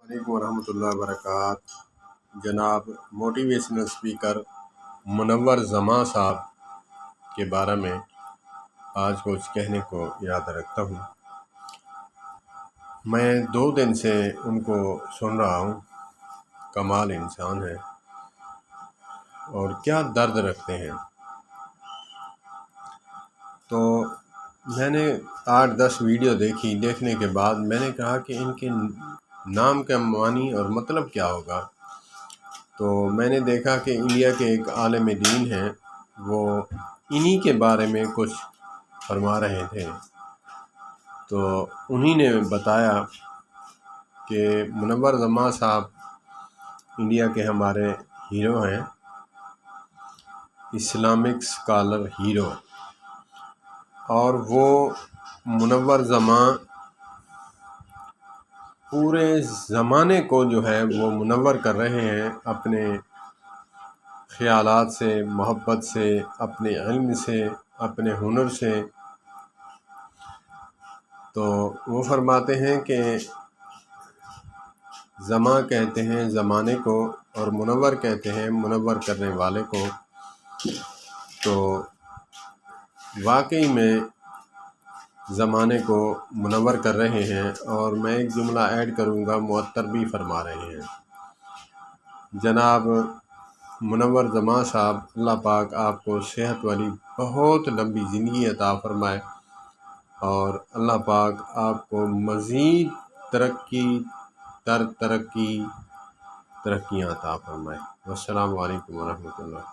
علیکم ورحمۃ اللہ وبرکاتہ۔ جناب موٹیویشنل اسپیکر منور زماں صاحب کے بارے میں آج کچھ کہنے کو ارادہ رکھتا ہوں۔ میں 2 دن سے ان کو سن رہا ہوں۔ کمال انسان ہے اور کیا درد رکھتے ہیں۔ تو میں نے 8-10 ویڈیو دیکھنے کے بعد میں نے کہا کہ ان کے نام کا معنی اور مطلب کیا ہوگا۔ تو میں نے دیکھا کہ انڈیا کے ایک عالم دین ہیں، وہ انہی کے بارے میں کچھ فرما رہے تھے۔ تو انہی نے بتایا کہ منور زماں صاحب انڈیا کے ہمارے ہیرو ہیں، اسلامک اسکالر ہیرو، اور وہ منور زماں پورے زمانے کو جو ہے وہ منور کر رہے ہیں اپنے خیالات سے، محبت سے، اپنے علم سے، اپنے ہنر سے۔ تو وہ فرماتے ہیں کہ زماں کہتے ہیں زمانے کو، اور منور کہتے ہیں منور کرنے والے کو۔ تو واقعی میں زمانے کو منور کر رہے ہیں، اور میں ایک جملہ ایڈ کروں گا، معطر بھی فرما رہے ہیں۔ جناب منور زماں صاحب، اللہ پاک آپ کو صحت والی بہت لمبی زندگی عطا فرمائے، اور اللہ پاک آپ کو مزید ترقیاں عطا فرمائے۔ والسلام علیکم ورحمۃ اللہ۔